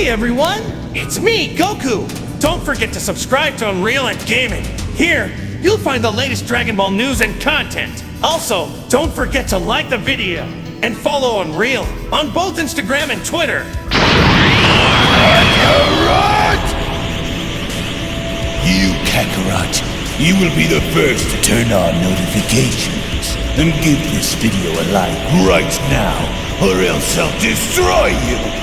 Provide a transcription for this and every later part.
Hey everyone, it's me, Goku! Don't forget to subscribe to UnrealEntGaming. Here, you'll find the latest Dragon Ball news and content. Also, don't forget to like the video and follow Unreal on both Instagram and Twitter. Kakarot! You, Kakarot, you will be the first to turn on notifications. And give this video a like right now, or else I'll destroy you!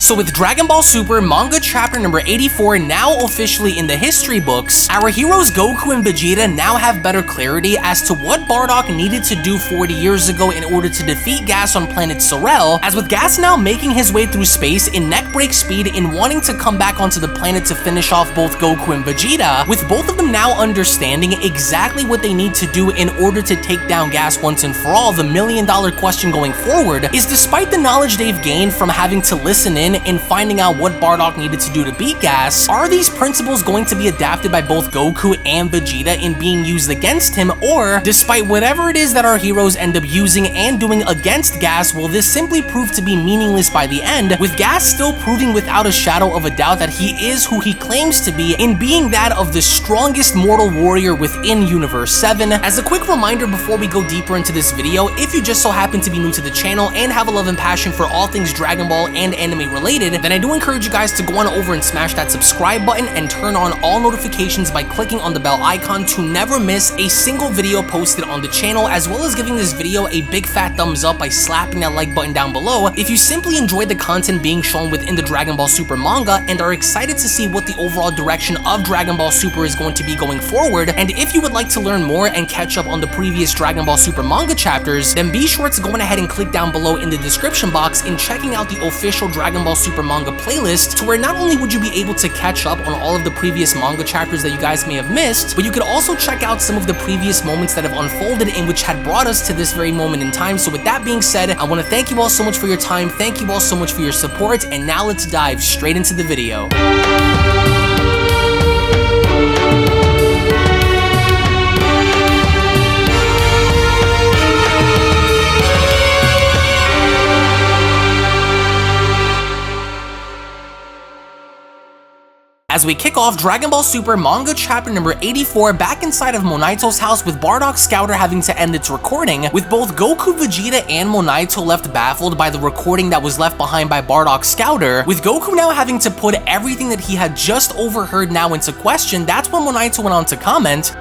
So with Dragon Ball Super Manga Chapter number 84 now officially in the history books, our heroes Goku and Vegeta now have better clarity as to what Bardock needed to do 40 years ago in order to defeat Gas on planet Sorel, as with Gas now making his way through space in neckbreak speed in wanting to come back onto the planet to finish off both Goku and Vegeta, with both of them now understanding exactly what they need to do in order to take down Gas once and for all. The million-dollar question going forward is, despite the knowledge they've gained from having to listen in finding out what Bardock needed to do to beat Gas, are these principles going to be adapted by both Goku and Vegeta in being used against him, or despite whatever it is that our heroes end up using and doing against Gas, will this simply prove to be meaningless by the end, with Gas still proving without a shadow of a doubt that he is who he claims to be in being that of the strongest mortal warrior within Universe 7. As a quick reminder before we go deeper into this video, if you just so happen to be new to the channel and have a love and passion for all things Dragon Ball and anime related, then I do encourage you guys to go on over and smash that subscribe button and turn on all notifications by clicking on the bell icon to never miss a single video posted on the channel, as well as giving this video a big fat thumbs up by slapping that like button down below if you simply enjoyed the content being shown within the Dragon Ball Super manga and are excited to see what the overall direction of Dragon Ball Super is going to be going forward. And if you would like to learn more and catch up on the previous Dragon Ball Super manga chapters, then be sure to go ahead and click down below in the description box in checking out the official Dragon Ball Super manga playlist, to where not only would you be able to catch up on all of the previous manga chapters that you guys may have missed, but you could also check out some of the previous moments that have unfolded and which had brought us to this very moment in time. So with that being said, I want to thank you all so much for your time, thank you all so much for your support, and now let's dive straight into the video. As we kick off Dragon Ball Super Manga Chapter number 84 back inside of Monaito's house, with Bardock Scouter having to end its recording, with both Goku, Vegeta, and Monaito left baffled by the recording that was left behind by Bardock Scouter, with Goku now having to put everything that he had just overheard now into question. That's when Monaito went on to comment,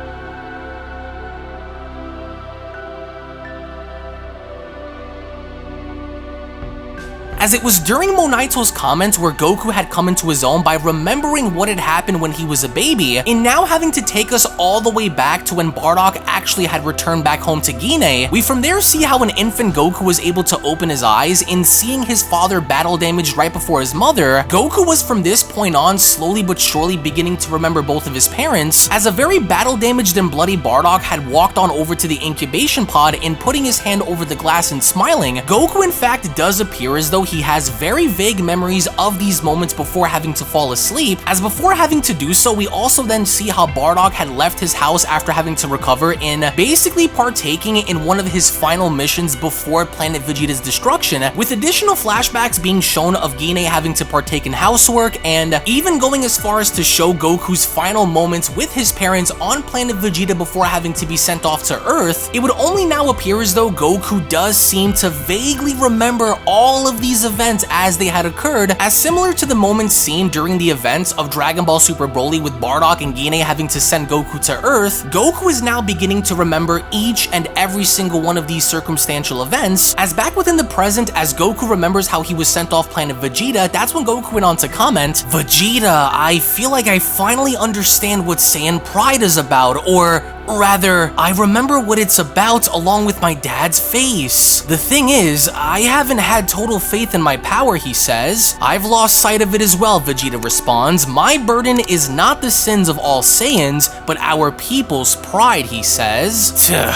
as it was during Monaito's comments where Goku had come into his own by remembering what had happened when he was a baby, and now having to take us all the way back to when Bardock actually had returned back home to Guinea. We from there see how an infant Goku was able to open his eyes in seeing his father battle damaged right before his mother. Goku was from this point on slowly but surely beginning to remember both of his parents, as a very battle damaged and bloody Bardock had walked on over to the incubation pod and putting his hand over the glass and smiling. Goku in fact does appear as though he has very vague memories of these moments before having to fall asleep, as before having to do so, we also then see how Bardock had left his house after having to recover in basically partaking in one of his final missions before Planet Vegeta's destruction, with additional flashbacks being shown of Guinea having to partake in housework, and even going as far as to show Goku's final moments with his parents on Planet Vegeta before having to be sent off to Earth. It would only now appear as though Goku does seem to vaguely remember all of these these events as they had occurred, as similar to the moments seen during the events of Dragon Ball Super Broly with Bardock and Gine having to send Goku to Earth. Goku is now beginning to remember each and every single one of these circumstantial events, as back within the present, as Goku remembers how he was sent off planet Vegeta, that's when Goku went on to comment, "Vegeta, I feel like I finally understand what Saiyan pride is about, or rather, I remember what it's about along with my dad's face. The thing is, I haven't had total faith in my power," he says. "I've lost sight of it as well," Vegeta responds. "My burden is not the sins of all Saiyans, but our people's pride," he says.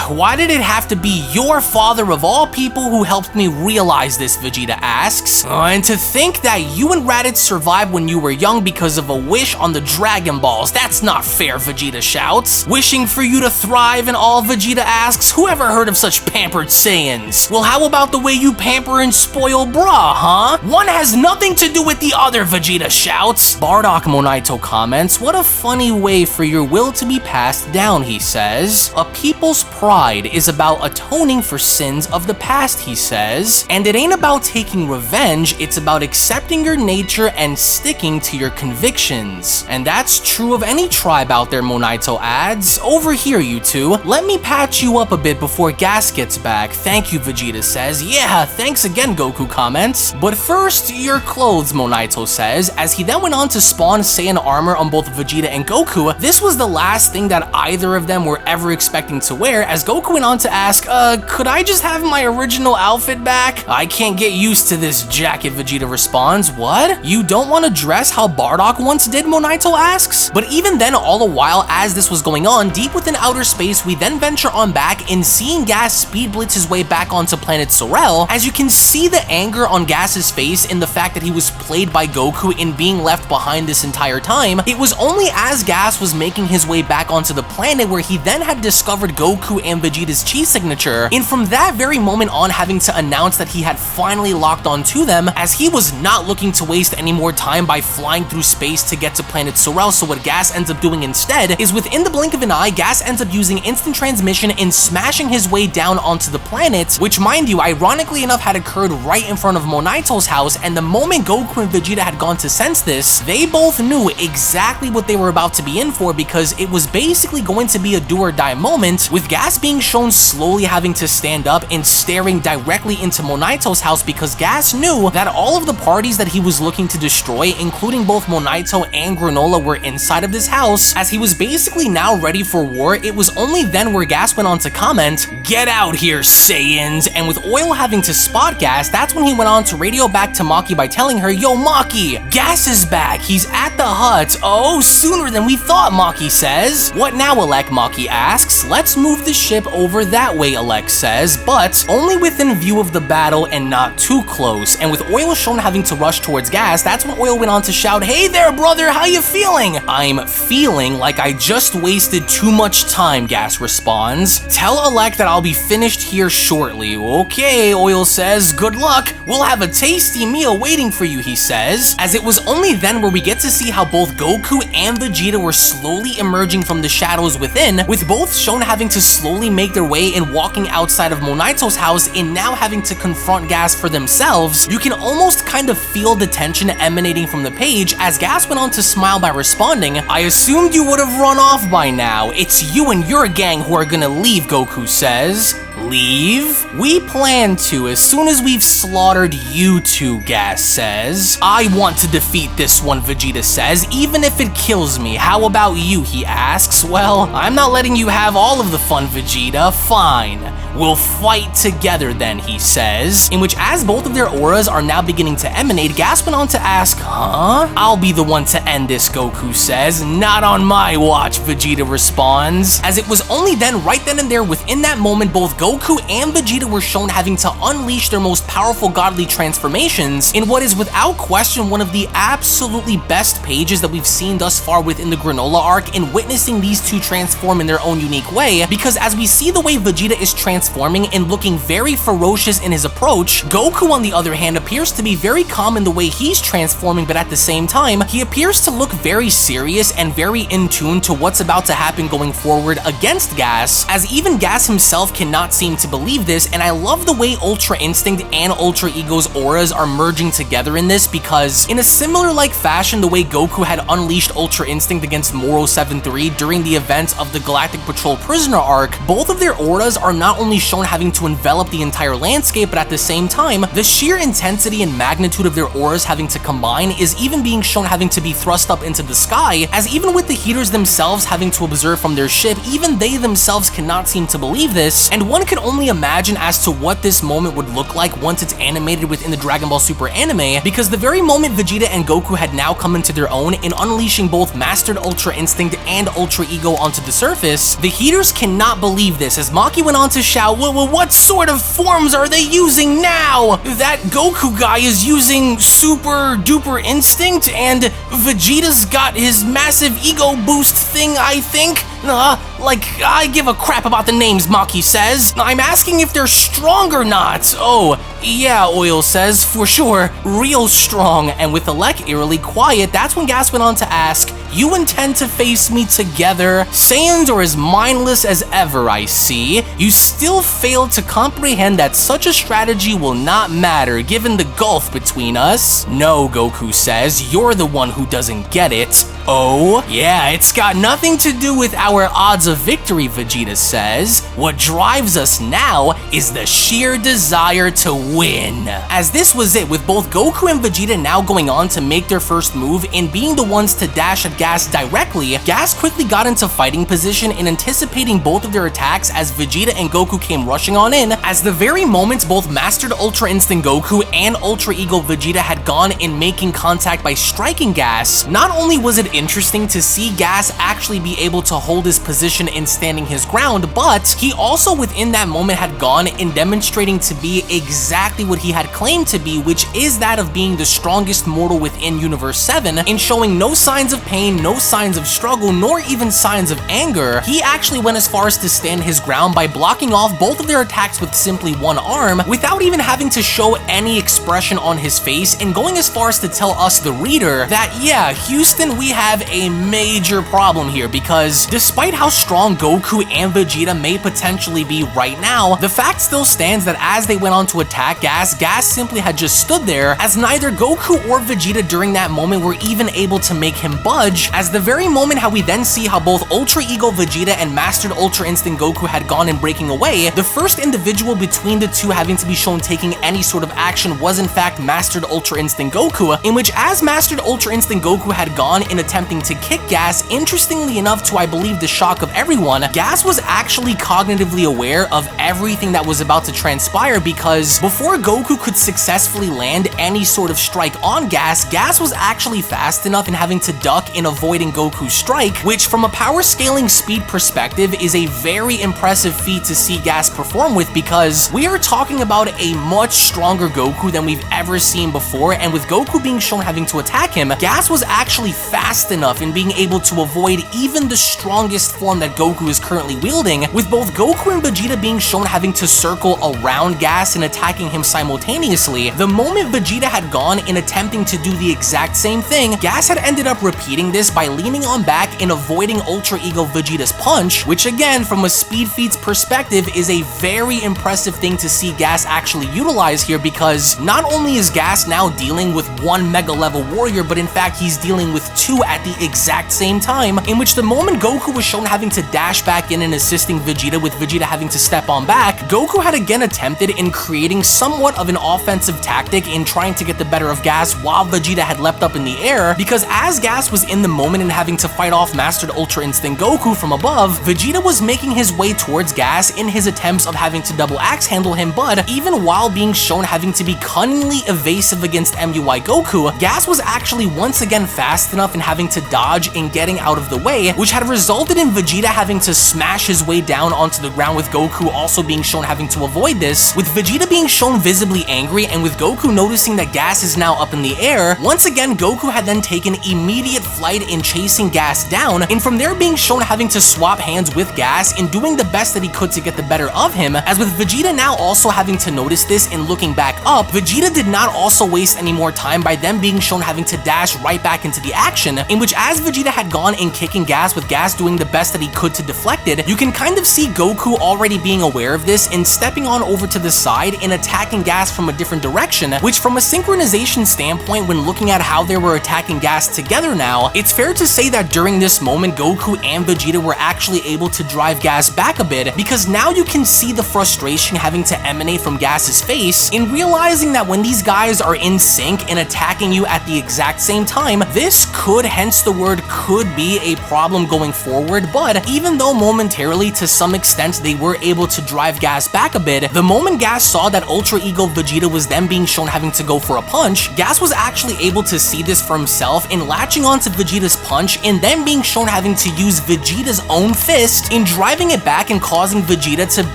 "Why did it have to be your father of all people who helped me realize this?" Vegeta asks. "And to think that you and Raditz survived when you were young because of a wish on the Dragon Balls. That's not fair," Vegeta shouts. "Wishing for you to thrive and all," Vegeta asks. "Who ever heard of such pampered Saiyans? Well, how about the way you pamper and spoil bra, huh? One has nothing to do with the other," Vegeta shouts. Bardock Monaito comments, "What a funny way for your will to be passed down," he says. "A people's pride is about atoning for sins of the past," he says. "And it ain't about taking revenge, it's about accepting your nature and sticking to your convictions. And that's true of any tribe out there," Monaito adds. "Over here, you two. Let me patch you up a bit before Gas gets back." "Thank you," Vegeta says. "Yeah, thanks again," Goku comments. "But first, your clothes," Monaito says, as he then went on to spawn Saiyan armor on both Vegeta and Goku. This was the last thing that either of them were ever expecting to wear, as Goku went on to ask, could I just have my original outfit back? "I can't get used to this jacket," Vegeta responds. "What? You don't want to dress how Bardock once did?" Monaito asks. But even then, all the while as this was going on, deep within outer space, we then venture on back in seeing Gas speed blitz his way back onto planet Sorel, as you can see the anger on Gas's face in the fact that he was played by Goku in being left behind this entire time. It was only as Gas was making his way back onto the planet where he then had discovered Goku and Vegeta's chi signature, and from that very moment on having to announce that he had finally locked onto them, as he was not looking to waste any more time by flying through space to get to planet Sorel. So what Gas ends up doing instead is, within the blink of an eye, Gas ends up using instant transmission and smashing his way down onto the planet, which, mind you, ironically enough had occurred right in front of Monaito's house. And the moment Goku and Vegeta had gone to sense this, they both knew exactly what they were about to be in for, because it was basically going to be a do or die moment, with Gas being shown slowly having to stand up and staring directly into Monaito's house, because Gas knew that all of the parties that he was looking to destroy, including both Monaito and Granolah, were inside of this house, as he was basically now ready for war. It was only then where Gas went on to comment, "Get out here, Saiyans," and with Oil having to spot Gas, that's when he went on to radio back to Maki by telling her, "Yo, Maki, Gas is back. He's at the hut." "Oh, sooner than we thought," Maki says. "What now, Elec?" Maki asks. "Let's move the ship over that way," Elec says, "but only within view of the battle and not too close." And with Oil shown having to rush towards Gas, that's when Oil went on to shout, "Hey there, brother, how you feeling?" "I'm feeling like I just wasted too much time," Gas responds. "Tell Elec that I'll be finished here shortly." "Okay," Oil says. "Good luck. We'll have a tasty meal waiting for you," he says. As it was only then where we get to see how both Goku and Vegeta were slowly emerging from the shadows within, with both shown having to slowly make their way and walking outside of Monaito's house and now having to confront Gas for themselves. You can almost kind of feel the tension emanating from the page, as Gas went on to smile by responding, "I assumed you would have run off by now. It's you and your gang who are gonna leave," Goku says. "Leave? We plan to as soon as we've slaughtered you two," Gas says. "I want to defeat this one," Vegeta says, "even if it kills me. How about you?" he asks. "Well, I'm not letting you have all of the fun, Vegeta. Fine. We'll fight together then," he says. In which, as both of their auras are now beginning to emanate, Gas went on to ask, "Huh? I'll be the one to end this," Goku says. "Not on my watch," Vegeta responds. As it was only then, right then and there, within that moment, both Goku and Vegeta were shown having to unleash their most powerful godly transformations in what is without question one of the absolutely best pages that we've seen thus far within the Granolah arc, in witnessing these two transform in their own unique way. Because as we see the way Vegeta is transforming and looking very ferocious in his approach, Goku on the other hand appears to be very calm in the way he's transforming, but at the same time, he appears to look very serious and very in tune to what's about to happen going forward against Gas, as even Gas himself cannot seem to believe this, and I love the way Ultra Instinct and Ultra Ego's auras are merging together in this, because in a similar like fashion, the way Goku had unleashed Ultra Instinct against Moro 7-3 during the events of the Galactic Patrol Prisoner arc, both of their auras are not only shown having to envelop the entire landscape, but at the same time, the sheer intensity and magnitude of their auras having to combine is even being shown having to be thrust up into the sky, as even with the Heaters themselves having to observe from their ship, even they themselves cannot seem to believe this, and one can only imagine as to what this moment would look like once it's animated within the Dragon Ball Super anime, because the very moment Vegeta and Goku had now come into their own in unleashing both Mastered Ultra Instinct and Ultra Ego onto the surface, the Heaters cannot believe this, as Maki went on to shout, what sort of forms are they using now? That Goku guy is using Super Duper Instinct, and Vegeta's got his massive ego boost thing, I think? Like, I give a crap about the names, Maki says. I'm asking if they're strong or not. Oh, yeah, Oil says, for sure, real strong. And with Elec eerily quiet, that's when Gas went on to ask, you intend to face me together? Saiyans are as mindless as ever, I see. You still fail to comprehend that such a strategy will not matter given the gulf between us. No, Goku says, you're the one who doesn't get it. Oh, yeah, it's got nothing to do with our odds of victory, Vegeta says. What drives us now is the sheer desire to win. As this was it, with both Goku and Vegeta now going on to make their first move and being the ones to dash at Gas directly, Gas quickly got into fighting position in anticipating both of their attacks as Vegeta and Goku came rushing on in, as the very moment both Mastered Ultra Instinct Goku and Ultra Ego Vegeta had gone in making contact by striking Gas, not only was it interesting to see Gas actually be able to hold his position in standing his ground, but he also within that moment had gone in demonstrating to be exactly what he had claimed to be, which is that of being the strongest mortal within Universe 7, in showing no signs of pain, no signs of struggle, nor even signs of anger. He actually went as far as to stand his ground by blocking off both of their attacks with simply one arm, without even having to show any expression on his face, and going as far as to tell us, the reader, that yeah, Houston, we have a major problem here, because despite how strong Goku and Vegeta may potentially be right now, the fact still stands that as they went on to attack Gas, Gas simply had just stood there, as neither Goku or Vegeta during that moment were even able to make him budge, as the very moment how we then see how both Ultra Ego Vegeta and Mastered Ultra Instinct Goku had gone in breaking away, the first individual between the two having to be shown taking any sort of action was in fact Mastered Ultra Instinct Goku, in which as Mastered Ultra Instinct Goku had gone in attempting to kick Gas, interestingly enough to I believe the shock of everyone, Gas was actually cognitively aware of everything that was about to transpire, because before Goku could successfully land any sort of strike on Gas, Gas was actually fast enough in having to duck in avoiding Goku's strike, which from a power scaling speed perspective is a very impressive feat to see Gas perform with, because we are talking about a much stronger Goku than we've ever seen before, and with Goku being shown having to attack him, Gas was actually fast enough in being able to avoid even the strongest form that Goku is currently wielding, with both Goku and Vegeta being shown having to circle around Gas and attacking him simultaneously. The moment Vegeta had gone in attempting to do the exact same thing, Gas had ended up repeating this by leaning on back and avoiding Ultra Ego Vegeta's punch, which again, from a speed feat's perspective, is a very impressive thing to see Gas actually utilize here, because not only is Gas now dealing with one mega level warrior, but in fact he's dealing with two at the exact same time, in which the moment Goku was shown having to dash back in and assisting Vegeta with Vegeta having to step on back, Goku had again attempted in creating somewhat of an offensive tactic in trying to get the better of Gas while Vegeta had leapt up in the air, because as Gas was in the moment and having to fight off Mastered Ultra Instinct Goku from above, Vegeta was making his way towards Gas in his attempts of having to double axe handle him, but even while being shown having to be cunningly evasive against MUI Goku, Gas was actually once again fast enough in having to dodge and getting out of the way, which had resulted in Vegeta having to smash his way down onto the ground, with Goku also being shown having to avoid this, with Vegeta being shown shown visibly angry, and with Goku noticing that Gas is now up in the air, once again Goku had then taken immediate flight in chasing Gas down, and from there being shown having to swap hands with Gas in doing the best that he could to get the better of him. As with Vegeta now also having to notice this and looking back up, Vegeta did not also waste any more time by them being shown having to dash right back into the action, in which as Vegeta had gone in kicking Gas with Gas doing the best that he could to deflect it, you can kind of see Goku already being aware of this and stepping on over to the side and attacking Gas from a different direction, which from a synchronization standpoint, when looking at how they were attacking Gas together now, it's fair to say that during this moment Goku and Vegeta were actually able to drive Gas back a bit, because now you can see the frustration having to emanate from Gas's face in realizing that when these guys are in sync and attacking you at the exact same time, this could, hence the word could, be a problem going forward. But even though momentarily to some extent they were able to drive Gas back a bit, the moment Gas saw that Ultra Ego Vegeta was then being shown having to go for a punch, Gas was actually able to see this for himself in latching onto Vegeta's punch and then being shown having to use Vegeta's own fist in driving it back and causing Vegeta to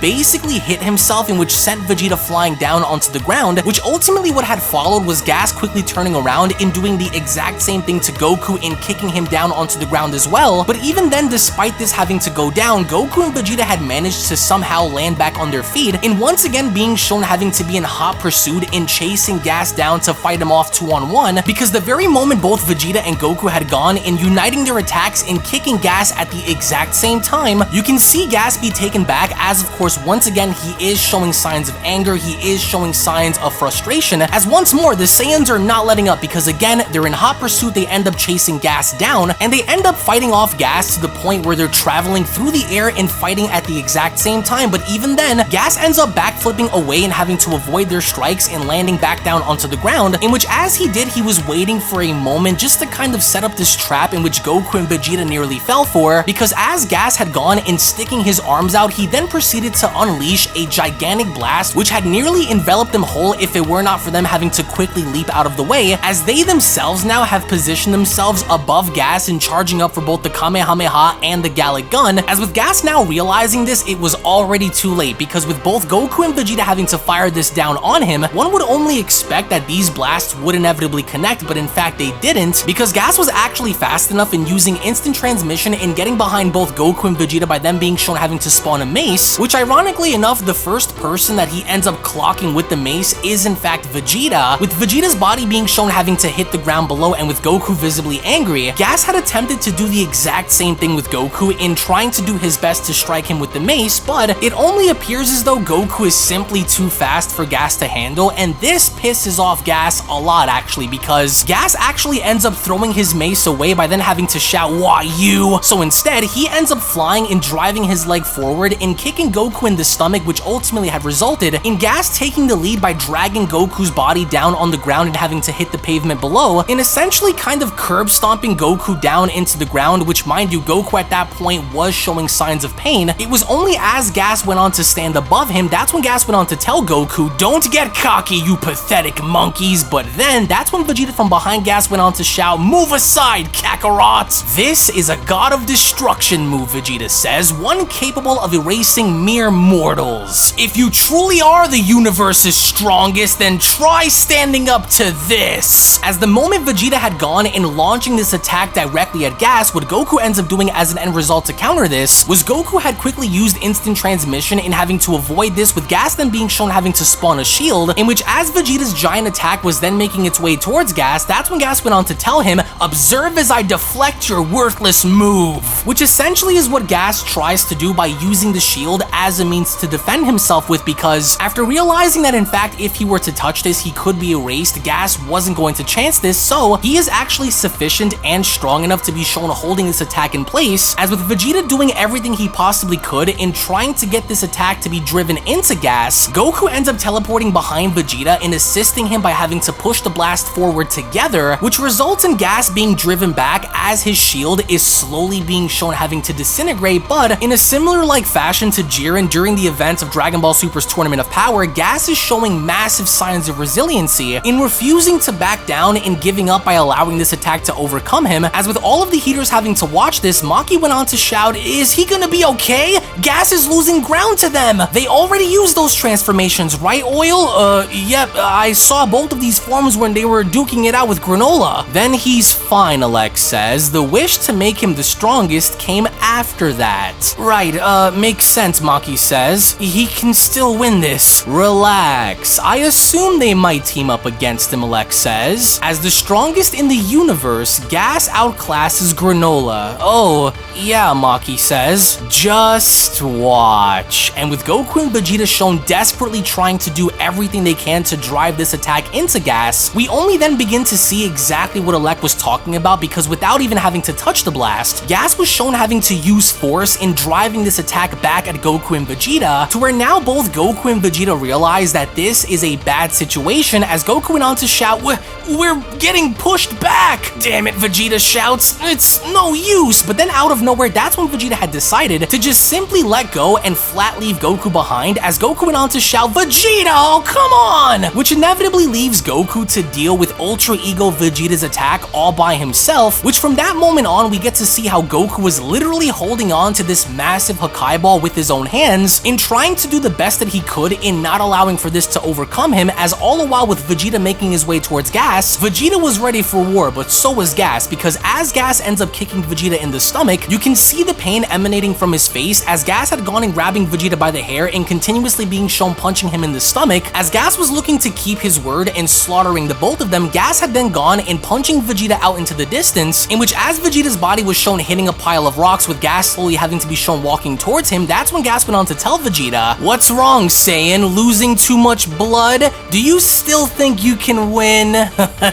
basically hit himself, in which sent Vegeta flying down onto the ground, which ultimately what had followed was Gas quickly turning around and doing the exact same thing to Goku and kicking him down onto the ground as well. But even then, despite this having to go down, Goku and Vegeta had managed to somehow land back on their feet, and once again being shown having to be in hot pursuit in chasing Gas down to fight him off 2-on-1, because the very moment both Vegeta and Goku had gone in uniting their attacks and kicking Gas at the exact same time, you can see Gas be taken back, as of course once again he is showing signs of anger, he is showing signs of frustration, as once more the Saiyans are not letting up, because again they're in hot pursuit, they end up chasing Gas down, and they end up fighting off Gas to the point where they're traveling through the air and fighting at the exact same time. But even then, Gas ends up backflipping away and having to avoid their strikes and landing back down onto the ground, in which as he did, he was waiting for a moment just to kind of set up this trap in which Goku and Vegeta nearly fell for, because as Gas had gone and sticking his arms out, he then proceeded to unleash a gigantic blast which had nearly enveloped them whole if it were not for them having to quickly leap out of the way, as they themselves now have positioned themselves above Gas and charging up for both the Kamehameha and the Gallic Gun. As with Gas now realizing this, it was already too late, because with both Goku and Vegeta having to fire this down on him, one would only expect that these blasts would inevitably connect, but in fact they didn't, because Gas was actually fast enough in using instant transmission and getting behind both Goku and Vegeta by them being shown having to spawn a mace, which ironically enough, the first person that he ends up clocking with the mace is in fact Vegeta, with Vegeta's body being shown having to hit the ground below, and with Goku visibly angry, Gas had attempted to do the exact same thing with Goku in trying to do his best to strike him with the mace, but it only appears as though Goku is simply too fast for Gas to handle, and this pisses off Gas a lot actually, because Gas actually ends up throwing his mace away by then having to shout, "Why you?" So instead, he ends up flying and driving his leg forward and kicking Goku in the stomach, which ultimately had resulted in Gas taking the lead by dragging Goku's body down on the ground and having to hit the pavement below, and essentially kind of curb stomping Goku down into the ground, which mind you, Goku at that point was showing signs of pain. It was only as Gas went on to stand above him, that's when Gas went on to tell Goku, "Don't get cocky, you pathetic monkeys," but then that's when Vegeta from behind Gas went on to shout, "Move aside, Kakarot!" This is a god of destruction move, Vegeta says, one capable of erasing mere mortals. If you truly are the universe's strongest, then try standing up to this. As the moment Vegeta had gone and launching this attack directly at Gas, what Goku ends up doing as an end result to counter this was Goku had quickly used instant transmission in having to avoid this, with Gas then being shown having to spawn a shield, in which as Vegeta's giant attack was then making its way towards Gas, that's when Gas went on to tell him, "Observe as I deflect your worthless move," which essentially is what Gas tries to do by using the shield as a means to defend himself with, because after realizing that in fact if he were to touch this he could be erased, Gas wasn't going to chance this, so he is actually sufficient and strong enough to be shown holding this attack in place, as with Vegeta doing everything he possibly could in trying to get this attack to be driven into Gas, Goku ends up teleporting behind Vegeta and assisting him by having to push the blast forward together, which results in Gas being driven back as his shield is slowly being shown having to disintegrate. But in a similar like fashion to Jiren during the events of Dragon Ball Super's Tournament of Power, Gas is showing massive signs of resiliency in refusing to back down and giving up by allowing this attack to overcome him. As with all of the heaters having to watch this, Maki went on to shout, "Is he gonna be okay? Gas is losing ground to them. They already used those transformations, right, Oil? Yep, I saw both of these forms when they were duking it out with Granolah. Then he's fine, Elec says. The wish to make him the strongest came after that. Right, makes sense, Maki says. He can still win this. Relax. I assume they might team up against him, Elec says. As the strongest in the universe, Gas outclasses Granolah. Oh, yeah, Maki says. Just watch. And with Goku and Vegeta shown desperately trying to do everything they can to drive this attack into Gas, we only then begin to see exactly what Elec was talking about, because without even having to touch the blast, Gas was shown having to use force in driving this attack back at Goku and Vegeta, to where now both Goku and Vegeta realize that this is a bad situation, as Goku went on to shout, "We're getting pushed back!" Damn it, Vegeta shouts, "It's no use!" But then out of nowhere, that's when Vegeta had decided to just simply let go and flat leave Goku behind, as Goku went on to shout, "Vegeta, oh come on!" Which inevitably leaves Goku to deal with Ultra Ego Vegeta's attack all by himself, which from that moment on we get to see how Goku was literally holding on to this massive Hakai ball with his own hands in trying to do the best that he could in not allowing for this to overcome him, as all the while with Vegeta making his way towards Gas, Vegeta was ready for war, but so was Gas, because as Gas ends up kicking Vegeta in the stomach, you can see the pain emanating from his face as Gas had gone and grabbing Vegeta by the hair and continuously being shown punching him in the stomach. As Gas was looking to keep his word and slaughtering the both of them, Gas had then gone and punching Vegeta out into the distance, in which as Vegeta's body was shown hitting a pile of rocks with Gas slowly having to be shown walking towards him, that's when Gas went on to tell Vegeta, "What's wrong, Saiyan? Losing too much blood? Do you still think you can win?"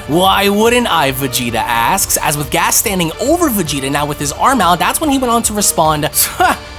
"Why wouldn't I?" Vegeta asks, as with Gas standing over Vegeta now with his arm out, that's when he went on to respond,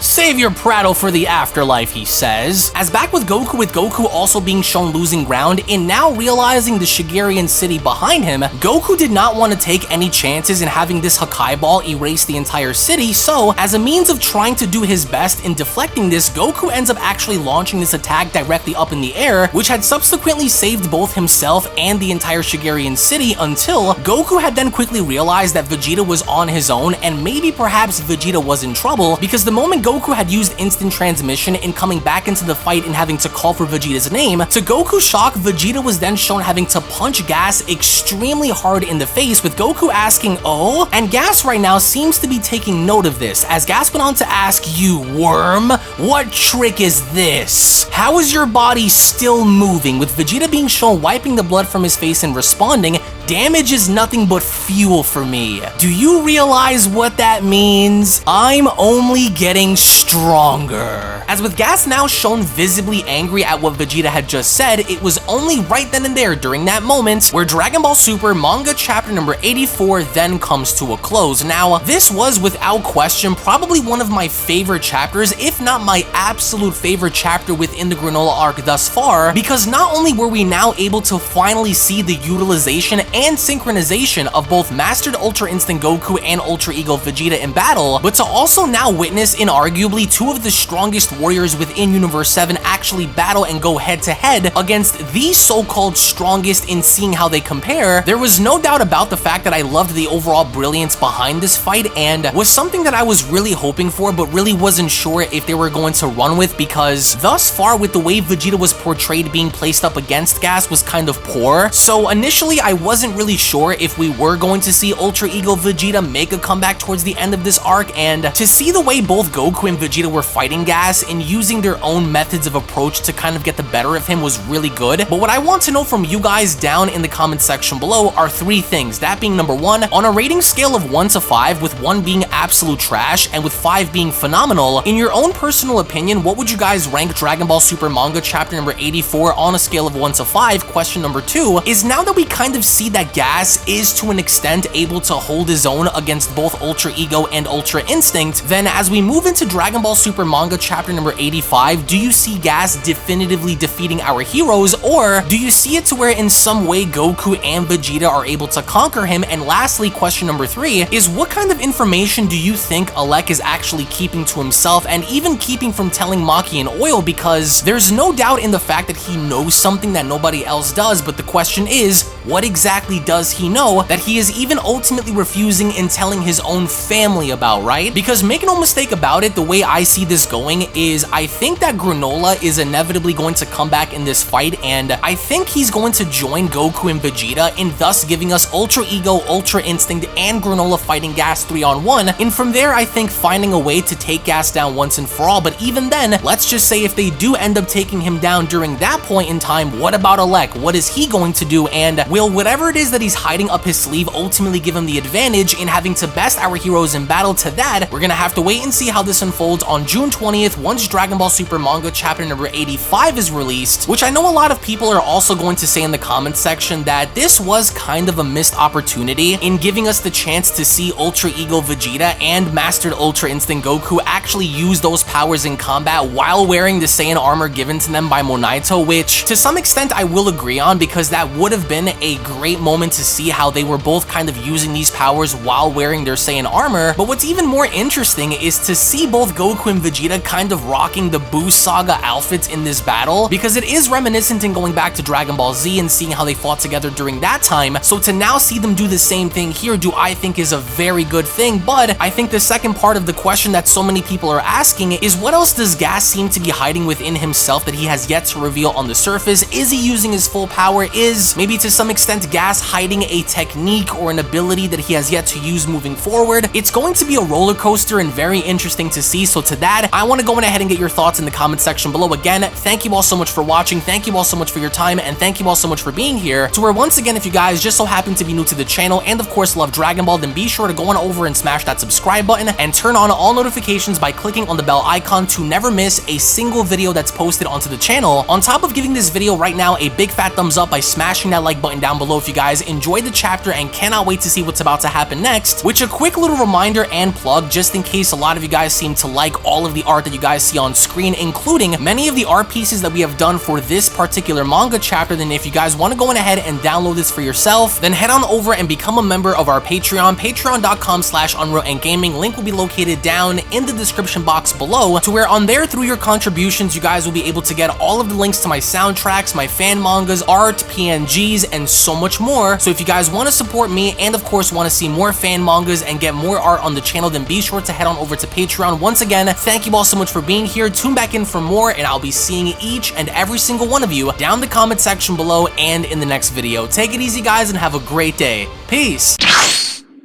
"Save your prattle for the afterlife," he says. As back with Goku also being shown losing ground and now realizing the Shigerian city behind him, Goku did not want to take any chances in having this Hakai ball erase the entire city, so as a means of trying to do his best in deflecting this, Goku ends up actually launching this attack directly up in the air, which had subsequently saved both himself and the entire Shigerian city, until Goku had then quickly realized that Vegeta was on his own and maybe perhaps Vegeta was in trouble, because the moment Goku had used instant transmission in coming back into the fight and having to call for Vegeta's name, to Goku's shock, Vegeta was then shown having to punch Gas extremely hard in the face, with Goku asking, "Oh?" And Gas right now seems to be taking note of this, as Gas went on to ask, "You worm? What trick is this? How is your body still moving?" With Vegeta being shown wiping the blood from his face and responding, "Damage is nothing but fuel for me. Do you realize what that means? I'm only getting stronger." As with Gas now shown visibly angry at what Vegeta had just said, it was only right then and there during that moment where Dragon Ball Super Manga Chapter number 84 then comes to a close. Now, this was without question probably one of my favorite chapters, if not my absolute favorite chapter within the Granolah arc thus far, because not only were we now able to finally see the utilization and synchronization of both Mastered Ultra Instinct Goku and Ultra Ego Vegeta in battle, but to also now witness inarguably two of the strongest warriors within Universe 7 actually battle and go head to head against the so-called strongest in seeing how they compare, there was no doubt about the fact that I loved the overall brilliance behind this fight, and was something that I was really hoping for but really wasn't sure if they were going to run with, because thus far with the way Vegeta was portrayed being placed up against Gas was kind of poor. So initially I wasn't really sure if we were going to see Ultra Ego Vegeta make a comeback towards the end of this arc, and to see the way both Goku and Vegeta were fighting Gas and using their own methods of approach to kind of get the better of him was really good. But what I want to know from you guys down in the comment section below are three things, that being number one, on a rating scale of 1 to 5, with 1 being absolute trash and with 5 being phenomenal, in your own personal opinion, what would you guys rank Dragon Ball Super Manga Chapter number 84 on a scale of 1 to 5? Question number 2 is, now that we kind of see that Gas is to an extent able to hold his own against both Ultra Ego and Ultra Instinct, then as we move into Dragon Ball Super Manga Chapter number 85, do you see Gas definitively defeating our heroes, or do you see it to where in some way Goku and Vegeta are able to conquer him? And lastly, question number 3 is, what kind of information do you think Elec is actually keeping to himself and even keeping from telling Maki and Oil? Because there's no doubt in the fact that he knows something that nobody else does, but the question is, what exactly exactly does he know that he is even ultimately refusing and telling his own family about, right? Because make no mistake about it, the way I see this going is I think that Granolah is inevitably going to come back in this fight, and I think he's going to join Goku and Vegeta, and thus giving us Ultra Ego, Ultra Instinct, and Granolah fighting Gas 3-on-1, and from there I think finding a way to take Gas down once and for all. But even then, let's just say if they do end up taking him down during that point in time, what about Elec? What is he going to do? And will whatever it is that he's hiding up his sleeve ultimately give him the advantage in having to best our heroes in battle? To that, we're gonna have to wait and see how this unfolds on June 20th once Dragon Ball Super Manga Chapter number 85 is released, which I know a lot of people are also going to say in the comments section that this was kind of a missed opportunity in giving us the chance to see Ultra Ego Vegeta and Mastered Ultra Instinct Goku actually use those powers in combat while wearing the Saiyan armor given to them by Monaito, which to some extent I will agree on, because that would have been a great moment to see how they were both kind of using these powers while wearing their Saiyan armor. But what's even more interesting is to see both Goku and Vegeta kind of rocking the Boost Saga outfits in this battle, because it is reminiscent in going back to Dragon Ball Z and seeing how they fought together during that time. So to now see them do the same thing here, do I think is a very good thing. But I think the second part of the question that so many people are asking is, what else does Gas seem to be hiding within himself that he has yet to reveal on the surface? Is he using his full power? Is maybe to some extent Gas hiding a technique or an ability that he has yet to use moving forward? It's going to be a roller coaster and very interesting to see. So to that, I want to go ahead and get your thoughts in the comment section below. Again, thank you all so much for watching, thank you all so much for your time, and thank you all so much for being here. To where once again, if you guys just so happen to be new to the channel and of course love Dragon Ball, then be sure to go on over and smash that subscribe button and turn on all notifications by clicking on the bell icon to never miss a single video that's posted onto the channel. On top of giving this video right now a big fat thumbs up by smashing that like button down below if you guys enjoyed the chapter and cannot wait to see what's about to happen next, which a quick little reminder and plug just in case a lot of you guys seem to like all of the art that you guys see on screen, including many of the art pieces that we have done for this particular manga chapter. Then if you guys want to go ahead and download this for yourself, then head on over and become a member of our Patreon, patreon.com/UnrealEntGaming. Link will be located down in the description box below, to where on there through your contributions you guys will be able to get all of the links to my soundtracks, my fan mangas, art, PNGs, and so much more. So if you guys want to support me and of course want to see more fan mangas and get more art on the channel, then be sure to head on over to Patreon. Once again, thank you all so much for being here. Tune back in for more, and I'll be seeing each and every single one of you down the comment section below and in the next video. Take it easy guys and have a great day. Peace.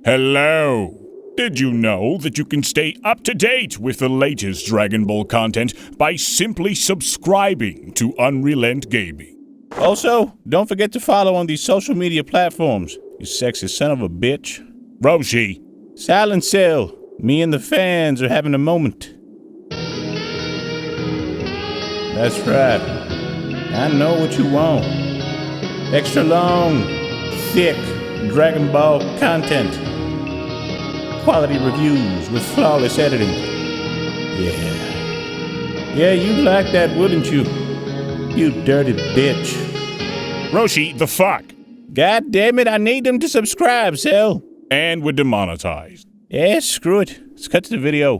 Hello. Did you know that you can stay up to date with the latest Dragon Ball content by simply subscribing to UnrealEntGaming? Also, don't forget to follow on these social media platforms, you sexy son of a bitch. Roshi. Silent Cell, me and the fans are having a moment. That's right. I know what you want. Extra long, thick Dragon Ball content. Quality reviews with flawless editing. Yeah, you like that, wouldn't you? You dirty bitch. Roshi, the fuck? God damn it, I need them to subscribe, Cell. And we're demonetized. Yeah, screw it. Let's cut to the video.